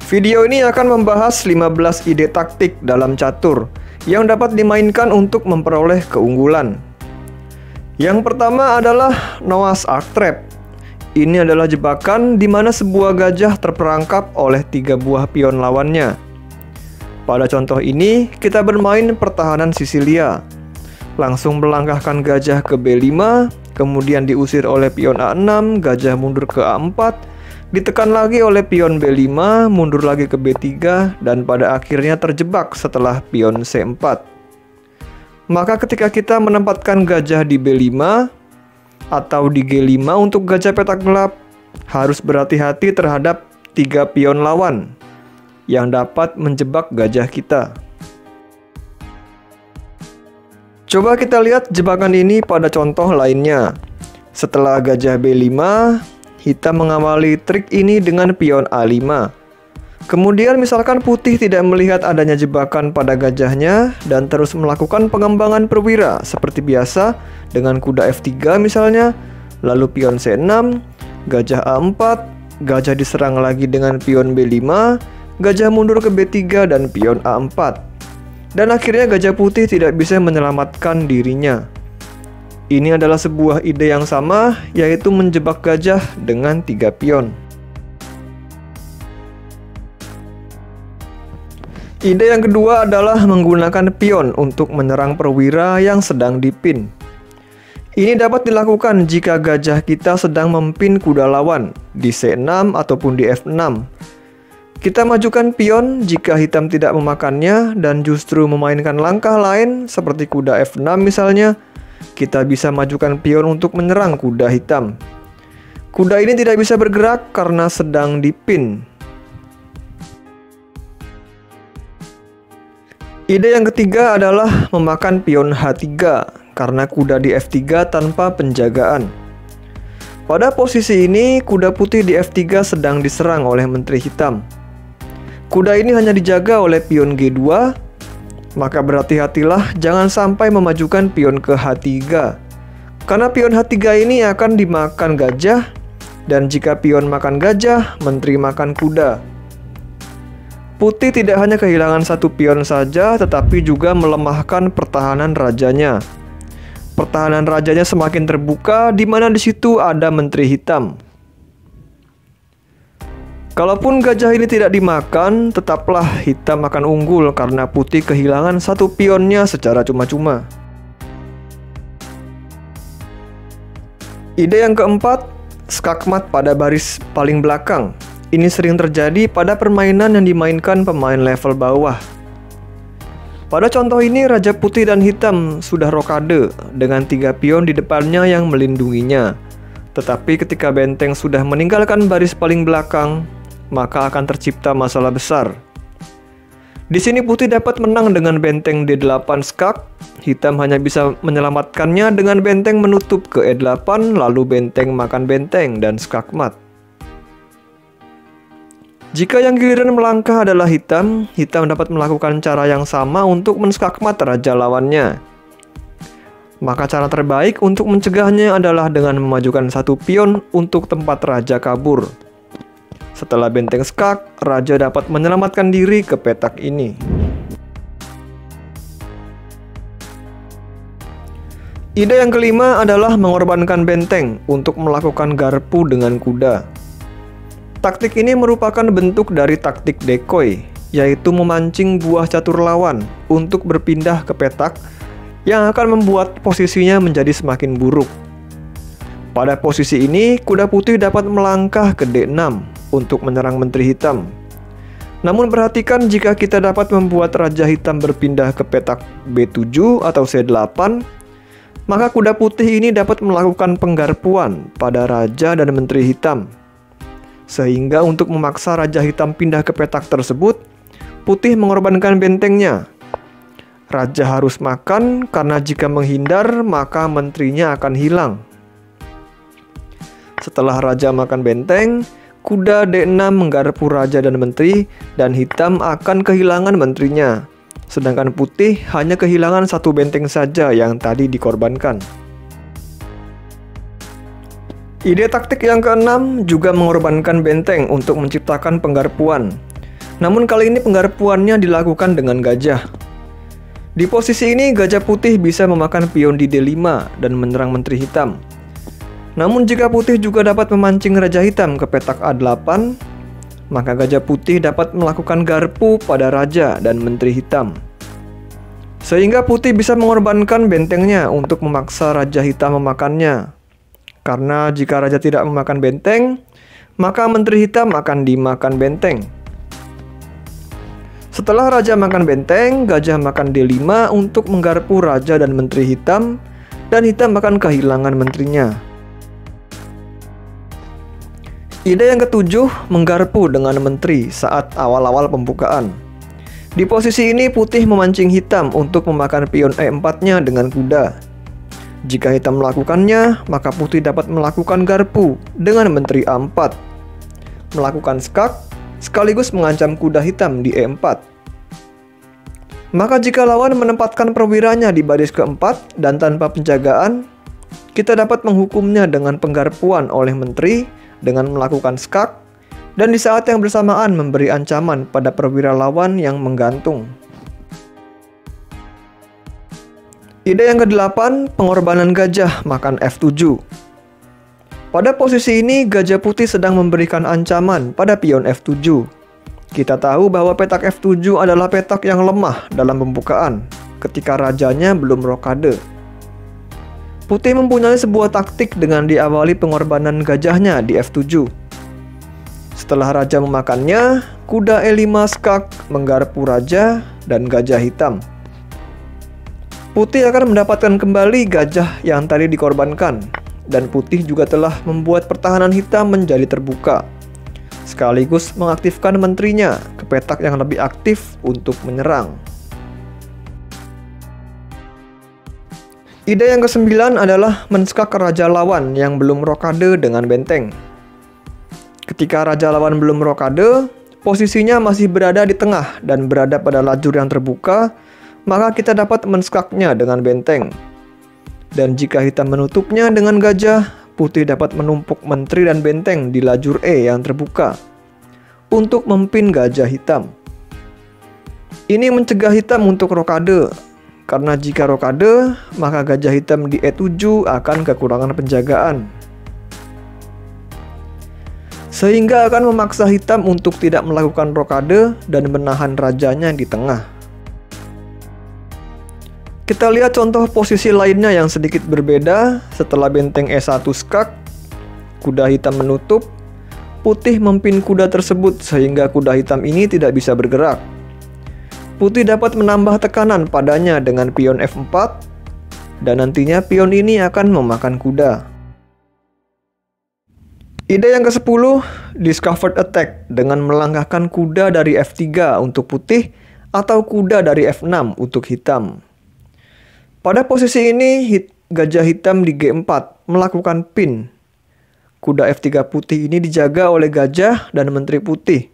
Video ini akan membahas 15 ide taktik dalam catur yang dapat dimainkan untuk memperoleh keunggulan. Yang pertama adalah Noah's Ark Trap. Ini adalah jebakan di mana sebuah gajah terperangkap oleh 3 buah pion lawannya. Pada contoh ini, kita bermain pertahanan Sisilia. Langsung melangkahkan gajah ke B5, kemudian diusir oleh pion A6, gajah mundur ke A4, ditekan lagi oleh pion B5, mundur lagi ke B3, dan pada akhirnya terjebak setelah pion C4. Maka ketika kita menempatkan gajah di B5 atau di G5 untuk gajah petak gelap, harus berhati-hati terhadap 3 pion lawan yang dapat menjebak gajah kita. Coba kita lihat jebakan ini pada contoh lainnya. Setelah gajah B5, hitam mengawali trik ini dengan pion A5. Kemudian misalkan putih tidak melihat adanya jebakan pada gajahnya dan terus melakukan pengembangan perwira seperti biasa dengan kuda F3 misalnya, lalu pion C6, gajah A4, gajah diserang lagi dengan pion B5, gajah mundur ke B3 dan pion A4. Dan akhirnya gajah putih tidak bisa menyelamatkan dirinya. Ini adalah sebuah ide yang sama, yaitu menjebak gajah dengan 3 pion. Ide yang kedua adalah menggunakan pion untuk menyerang perwira yang sedang dipin. Ini dapat dilakukan jika gajah kita sedang mempin kuda lawan di C6 ataupun di F6. Kita majukan pion jika hitam tidak memakannya dan justru memainkan langkah lain seperti kuda F6 misalnya. Kita bisa majukan pion untuk menyerang kuda hitam. Kuda ini tidak bisa bergerak karena sedang dipin. Ide yang ketiga adalah memakan pion H3 karena kuda di F3 tanpa penjagaan. Pada posisi ini, kuda putih di F3 sedang diserang oleh menteri hitam. Kuda ini hanya dijaga oleh pion G2, maka berhati-hatilah jangan sampai memajukan pion ke H3. Karena pion H3 ini akan dimakan gajah, dan jika pion makan gajah, menteri makan kuda. Putih tidak hanya kehilangan 1 pion saja, tetapi juga melemahkan pertahanan rajanya. Pertahanan rajanya semakin terbuka, di mana di situ ada menteri hitam. Kalaupun gajah ini tidak dimakan, tetaplah hitam akan unggul karena putih kehilangan 1 pionnya secara cuma-cuma. Ide yang keempat, skakmat pada baris paling belakang. Ini sering terjadi pada permainan yang dimainkan pemain level bawah. Pada contoh ini, Raja Putih dan Hitam sudah rokade dengan 3 pion di depannya yang melindunginya. Tetapi ketika benteng sudah meninggalkan baris paling belakang, maka akan tercipta masalah besar. Di sini putih dapat menang dengan benteng D8 skak, hitam hanya bisa menyelamatkannya dengan benteng menutup ke E8, lalu benteng makan benteng dan skakmat. Jika yang giliran melangkah adalah hitam, hitam dapat melakukan cara yang sama untuk menskakmat raja lawannya. Maka cara terbaik untuk mencegahnya adalah dengan memajukan 1 pion untuk tempat raja kabur. Setelah benteng skak, raja dapat menyelamatkan diri ke petak ini. Ide yang kelima adalah mengorbankan benteng untuk melakukan garpu dengan kuda. Taktik ini merupakan bentuk dari taktik decoy, yaitu memancing buah catur lawan untuk berpindah ke petak yang akan membuat posisinya menjadi semakin buruk. Pada posisi ini, kuda putih dapat melangkah ke D6 untuk menyerang menteri hitam. Namun perhatikan jika kita dapat membuat raja hitam berpindah ke petak B7 atau C8, maka kuda putih ini dapat melakukan penggarpuan pada raja dan menteri hitam. Sehingga untuk memaksa raja hitam pindah ke petak tersebut, putih mengorbankan bentengnya. Raja harus makan karena jika menghindar maka menterinya akan hilang. Setelah raja makan benteng, kuda D6 menggarpu raja dan menteri, dan hitam akan kehilangan menterinya. Sedangkan putih hanya kehilangan 1 benteng saja yang tadi dikorbankan. Ide taktik yang keenam juga mengorbankan benteng untuk menciptakan penggarpuan. Namun kali ini penggarpuannya dilakukan dengan gajah. Di posisi ini gajah putih bisa memakan pion di D5 dan menyerang menteri hitam. Namun jika putih juga dapat memancing raja hitam ke petak A8, maka gajah putih dapat melakukan garpu pada raja dan menteri hitam. Sehingga putih bisa mengorbankan bentengnya untuk memaksa raja hitam memakannya. Karena jika raja tidak memakan benteng, maka menteri hitam akan dimakan benteng. Setelah raja makan benteng, gajah makan D5 untuk menggarpu raja dan menteri hitam, dan hitam akan kehilangan menterinya. Ide yang ketujuh, menggarpu dengan menteri saat awal-awal pembukaan. Di posisi ini putih memancing hitam untuk memakan pion E4-nya dengan kuda. Jika hitam melakukannya, maka putih dapat melakukan garpu dengan menteri A4, melakukan skak, sekaligus mengancam kuda hitam di E4. Maka jika lawan menempatkan perwiranya di baris keempat dan tanpa penjagaan, kita dapat menghukumnya dengan penggarpuan oleh menteri dengan melakukan skak, dan di saat yang bersamaan memberi ancaman pada perwira lawan yang menggantung. Ide yang ke-8, pengorbanan gajah makan F7. Pada posisi ini, gajah putih sedang memberikan ancaman pada pion F7. Kita tahu bahwa petak F7 adalah petak yang lemah dalam pembukaan, ketika rajanya belum rokade. Putih mempunyai sebuah taktik dengan diawali pengorbanan gajahnya di F7. Setelah raja memakannya, kuda E5 skak menggarpu raja dan gajah hitam. Putih akan mendapatkan kembali gajah yang tadi dikorbankan, dan putih juga telah membuat pertahanan hitam menjadi terbuka, sekaligus mengaktifkan menterinya ke petak yang lebih aktif untuk menyerang. Ide yang ke-9 adalah menskak raja lawan yang belum rokade dengan benteng. Ketika raja lawan belum rokade, posisinya masih berada di tengah dan berada pada lajur yang terbuka, maka kita dapat menskaknya dengan benteng. Dan jika hitam menutupnya dengan gajah, putih dapat menumpuk menteri dan benteng di lajur E yang terbuka untuk mempin gajah hitam. Ini mencegah hitam untuk rokade, karena jika rokade, maka gajah hitam di E7 akan kekurangan penjagaan, sehingga akan memaksa hitam untuk tidak melakukan rokade dan menahan rajanya di tengah. Kita lihat contoh posisi lainnya yang sedikit berbeda. Setelah benteng E1 skak, kuda hitam menutup, putih mempin kuda tersebut sehingga kuda hitam ini tidak bisa bergerak. Putih dapat menambah tekanan padanya dengan pion F4, dan nantinya pion ini akan memakan kuda. Ide yang ke-10, discovered attack dengan melangkahkan kuda dari F3 untuk putih atau kuda dari F6 untuk hitam. Pada posisi ini, gajah hitam di G4 melakukan pin. Kuda F3 putih ini dijaga oleh gajah dan menteri putih.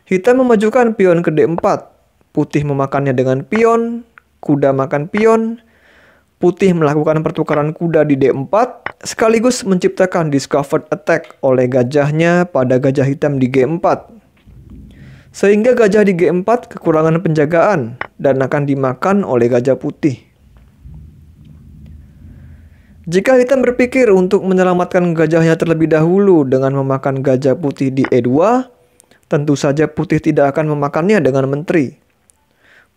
Hitam memajukan pion ke D4. Putih memakannya dengan pion, kuda makan pion. Putih melakukan pertukaran kuda di D4, sekaligus menciptakan discovered attack oleh gajahnya pada gajah hitam di G4. Sehingga gajah di G4 kekurangan penjagaan dan akan dimakan oleh gajah putih. Jika hitam berpikir untuk menyelamatkan gajahnya terlebih dahulu dengan memakan gajah putih di E2, tentu saja putih tidak akan memakannya dengan menteri.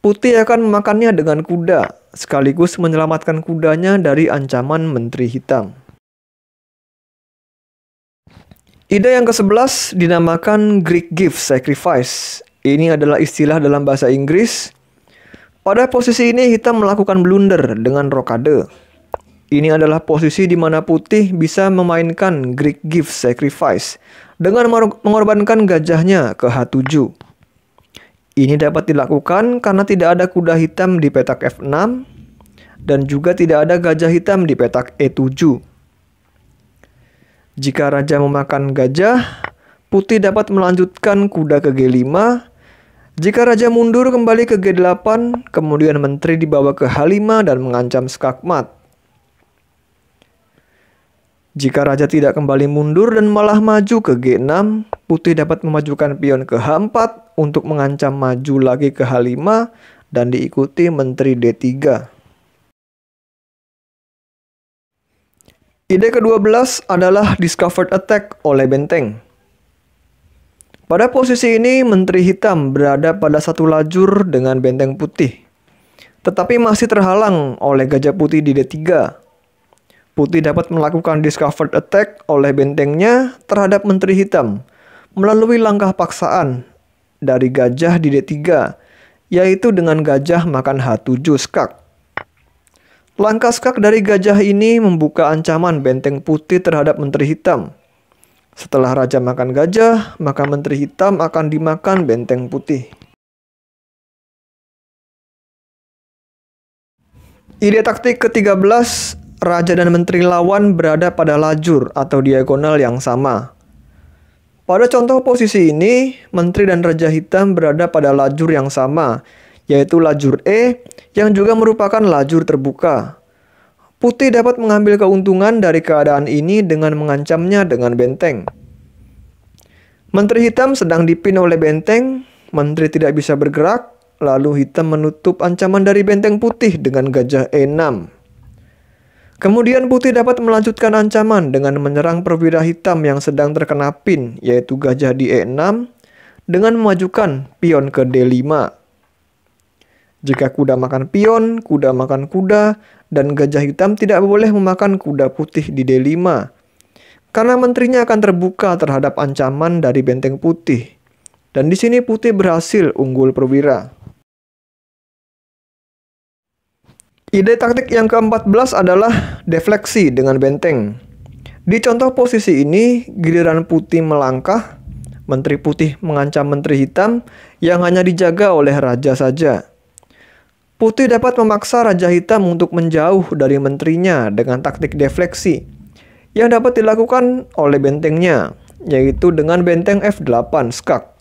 Putih akan memakannya dengan kuda, sekaligus menyelamatkan kudanya dari ancaman menteri hitam. Ide yang ke-11 dinamakan Greek gift sacrifice. Ini adalah istilah dalam bahasa Inggris. Pada posisi ini hitam melakukan blunder dengan rokade. Ini adalah posisi di mana putih bisa memainkan Greek gift sacrifice dengan mengorbankan gajahnya ke H7. Ini dapat dilakukan karena tidak ada kuda hitam di petak F6 dan juga tidak ada gajah hitam di petak E7. Jika raja memakan gajah, putih dapat melanjutkan kuda ke G5. Jika raja mundur kembali ke G8, kemudian menteri dibawa ke H5 dan mengancam skakmat. Jika raja tidak kembali mundur dan malah maju ke G6, putih dapat memajukan pion ke H4 untuk mengancam maju lagi ke H5 dan diikuti menteri D3. Ide ke-12 adalah discovered attack oleh benteng. Pada posisi ini, menteri hitam berada pada satu lajur dengan benteng putih, tetapi masih terhalang oleh gajah putih di D3. Putih dapat melakukan discovered attack oleh bentengnya terhadap menteri hitam melalui langkah paksaan dari gajah di D3, yaitu dengan gajah makan H7 skak. Langkah skak dari gajah ini membuka ancaman benteng putih terhadap menteri hitam. Setelah raja makan gajah, maka menteri hitam akan dimakan benteng putih. Ide taktik ke-13, raja dan menteri lawan berada pada lajur atau diagonal yang sama. Pada contoh posisi ini, menteri dan raja hitam berada pada lajur yang sama, yaitu lajur E yang juga merupakan lajur terbuka. Putih dapat mengambil keuntungan dari keadaan ini dengan mengancamnya dengan benteng. Menteri hitam sedang dipin oleh benteng, menteri tidak bisa bergerak, lalu hitam menutup ancaman dari benteng putih dengan gajah E6. Kemudian putih dapat melanjutkan ancaman dengan menyerang perwira hitam yang sedang terkena pin, yaitu gajah di E6, dengan memajukan pion ke D5. Jika kuda makan pion, kuda makan kuda, dan gajah hitam tidak boleh memakan kuda putih di D5, karena menterinya akan terbuka terhadap ancaman dari benteng putih. Dan di sini putih berhasil unggul perwira. Ide taktik yang ke-14 adalah defleksi dengan benteng. Di contoh posisi ini, giliran putih melangkah, menteri putih mengancam menteri hitam yang hanya dijaga oleh raja saja. Putih dapat memaksa raja hitam untuk menjauh dari menterinya dengan taktik defleksi yang dapat dilakukan oleh bentengnya, yaitu dengan benteng F8 skak.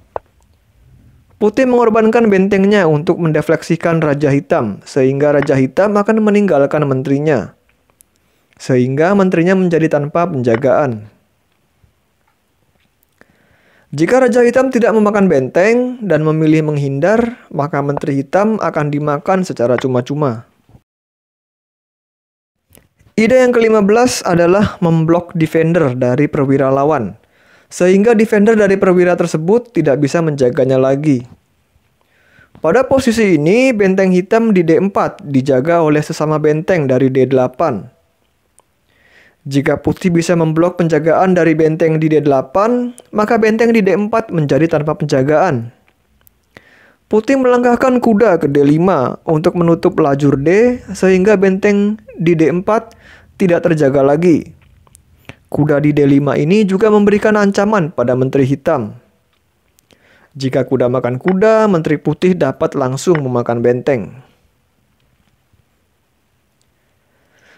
Putih mengorbankan bentengnya untuk mendefleksikan raja hitam, sehingga raja hitam akan meninggalkan menterinya, sehingga menterinya menjadi tanpa penjagaan. Jika raja hitam tidak memakan benteng dan memilih menghindar, maka menteri hitam akan dimakan secara cuma-cuma. Ide yang ke-15 adalah memblok defender dari perwira lawan, sehingga defender dari perwira tersebut tidak bisa menjaganya lagi. Pada posisi ini, benteng hitam di D4 dijaga oleh sesama benteng dari D8. Jika putih bisa memblok penjagaan dari benteng di D8, maka benteng di D4 menjadi tanpa penjagaan. Putih melangkahkan kuda ke D5 untuk menutup lajur D, sehingga benteng di D4 tidak terjaga lagi. Kuda di D5 ini juga memberikan ancaman pada menteri hitam. Jika kuda makan kuda, menteri putih dapat langsung memakan benteng.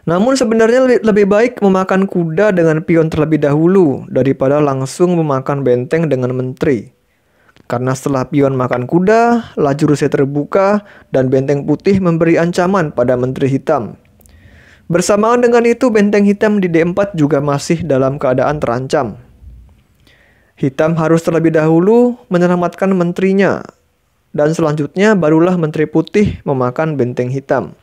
Namun sebenarnya lebih baik memakan kuda dengan pion terlebih dahulu daripada langsung memakan benteng dengan menteri. Karena setelah pion makan kuda, lajur C terbuka dan benteng putih memberi ancaman pada menteri hitam. Bersamaan dengan itu, benteng hitam di D4 juga masih dalam keadaan terancam. Hitam harus terlebih dahulu menyelamatkan menterinya, dan selanjutnya barulah menteri putih memakan benteng hitam.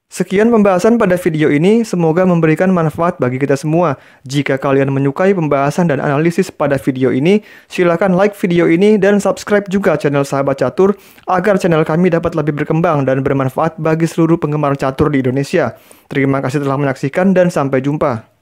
Sekian pembahasan pada video ini, semoga memberikan manfaat bagi kita semua. Jika kalian menyukai pembahasan dan analisis pada video ini, silakan like video ini dan subscribe juga channel Sahabat Catur agar channel kami dapat lebih berkembang dan bermanfaat bagi seluruh penggemar catur di Indonesia. Terima kasih telah menyaksikan dan sampai jumpa.